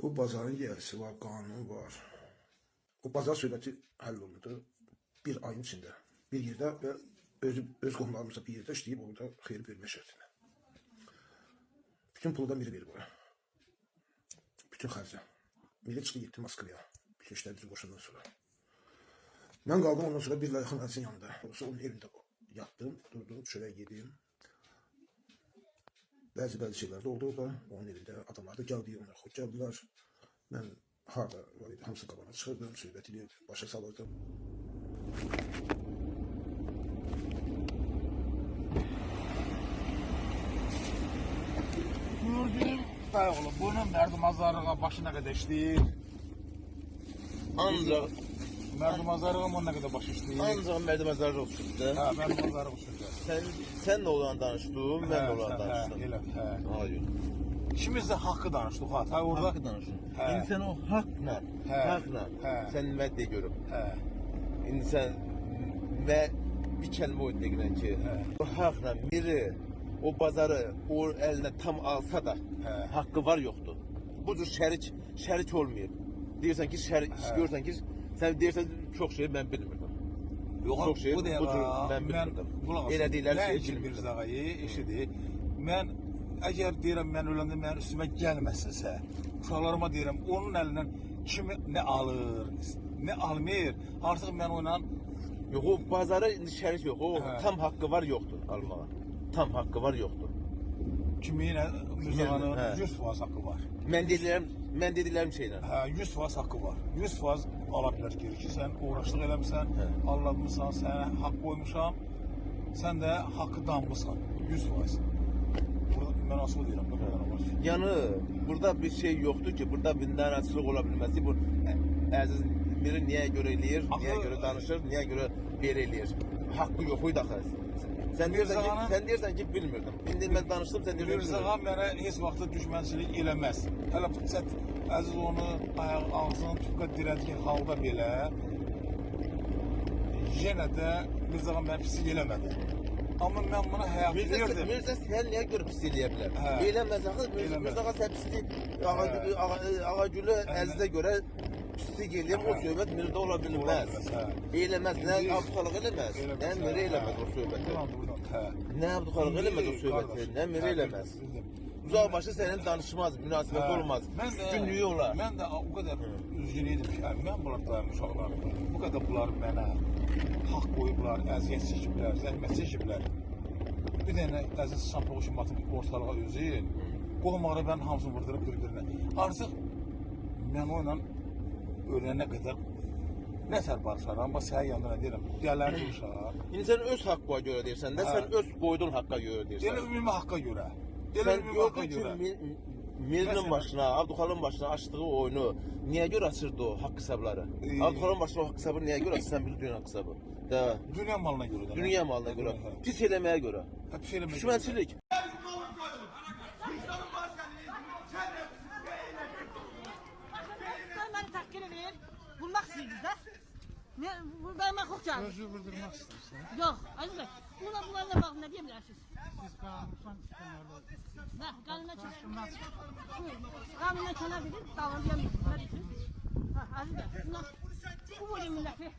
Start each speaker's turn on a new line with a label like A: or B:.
A: Bu bazarın yerisi var, kanunu var. Bu bazar söhbəti həll olundu bir ayın içində. Bir yerdə və öz qohumlarımızla bir yerdə işləyib orada xeyir vermə şərtinə. Bütün pulu da Miri verir bura. Bütün xərci. Miri çıxdı getdi Moskvaya. Bütün işlər bizi qoşandan sonra. Mən qaldım ondan sonra bir ilə yaxın Əzizin yanında. Orası onun evində yattım, durdum, çörək yedim. Bəzi şeylər də oldu orada. Onun evində adamlar da gəldi, onlar xoş gəldilər. Mən harada var idi, hamısı qabağına çıxırdım, söhbət edib, başa salırdım.
B: Gördüğüm dayıoğlu, bunun Mərdimazarlığa başı nə qədər işləyir?
C: Ancaq
B: Mərdimazarlığa mı nə qədər başı işləyir?
C: ancaq Mərdimazarlıq uçurdu.
B: Hə, Mərdimazarlıq uçurdu.
C: Sən də olan danışdın, mən də olan danışdım.
B: Elə, hə.
C: Hayır.
B: İkimiz də haqqı danışdıq, ha, tay orada.
C: Haqqı danışın.
B: Hə.
C: İndi sən o haqla,
B: Hə.
C: haqla,
B: Hə.
C: sən nə deyə görüm.
B: Hə,
C: İndi sən və bir kəlmə o deyirən ki,
B: Hə.
C: o haqla biri o bazarı o əlinə tam alsa da
B: Hə.
C: haqqı var yoxdur. Bu cür şərik olmayıb. Deyirsən ki, görürsən ki, sən deyirsən çox şey mən bilmirdim.
B: yox,
C: Çox şey
B: bu
C: bu cür
B: dəqiqə
C: mən bilmirdim. Elə
B: Elə
C: deyirlər
B: şey
C: şey bilmirdim.
B: Mirzağayı eşidi. Mən əgər deyirəm mən öləndə mənim üstümə gəlməsinsə, uşaqlarıma deyirəm onun əlindən kimi nə alır, nə almır, artıq mən onunla
C: Yox, o bazara indi şərik yox, o
B: Hə.
C: tam haqqı var yoxdur almağa. Tam haqqı var yoxdur.
B: kimi ilə Mirzağanın
C: Hə.
B: 100% haqqı var.
C: Mən dediklərim şeylər.
B: Hə, 100% haqqı var. 100% ala bilər geri ki, sən uğraşlıq eləmirsən,
C: Hə.
B: anlatmısan, sənə haqq qoymuşam, sən də haqqı danmısan. 100%. Burada mən asıl deyirəm, bu qədər var.
C: Yəni burada bir şey yoxdur ki, burada bir narazılıq ola bilməsi. Bu Əziz Miri niyə görə eləyir, niyə görə danışır, niyə görə belə eləyir. Haqqı yox idi axı. Sən deyirsən ki, bilmirdim. İndi mən danışdım, sən deyirsən
B: Mirzağa mənə heç vaxt düşmənçilik eləməz. Hələ fürsət Əziz onu ağzını tüpqə dirətkin halda belə yenə də Mirzağa mənə pislik eləmədi. Amma mən buna həyat verirdim.
C: Mirza sən niyə görə pis eləyə bilər?
B: Hə.
C: Eləməz axı.
B: Eləməz.
C: Mirzağa sən pislik Ağagülü Əzizə görə pislik eləyib, o söhbət Mirdə ola bilməz.
B: Hə.
C: Eləməz, nə Abduxalıq eləməz, nə Miri eləməz o söhbəti.
B: Hə.
C: Nə Abduxalıq eləməz o söhbəti, nə Miri eləməz. Uzaqbaşı sənin danışmaz, münasibət olmaz, üstünlüyü olar.
B: Mən də o qədər üzgün idim ki, mən bunlar daim uşaqlarım. Bu qədər bunlar mənə haqq qoyublar, əziyyət çəkiblər, zəhmət çəkiblər. Bir dənə Əziz şampaq üçün batıb ortalığa özü, qohumları mən hamısını vurdurub bir-birinə. Artıq mən onunla ölənə qədər nətər barışaram, amma səhər yanına deyirəm, gələn uşaq.
C: İndi sən öz haqqına görə deyirsən də, sən öz qoyduğun haqqa görə
B: Elə
C: deyirsən.
B: ümumi haqqa görə. Elə
C: Sən
B: ümumi haqqa
C: gördün
B: görə.
C: ki, Mirinin başına, Abduxalın başına açdığı oyunu niyə görə açırdı o haqq hesabları? Abduxalın başına o haqq hesabı niyə görə açırdı? Sən bilirsən haqq hesabı. Da,
B: Dünya malına görə də.
C: dünya malına görə, pis eləməyə görə.
B: Hep şey eləmək.
C: Düşmənçilik.
D: Beni tahkir edin. Bulmak istiyoruz da. Ne, buradayım ben korkacağım.
E: Özü vurdurmak istersen.
D: Yok, Aziz Bey. Bunlarla bakın ne diyeyim dersiniz.
E: Siz kanunsan kenarda.
D: Ne, kanuna kenar. Kanuna kenar dedim, davranacağım. Ne diyorsun? Ha, Aziz Bey, bunlar bu böyle milleti.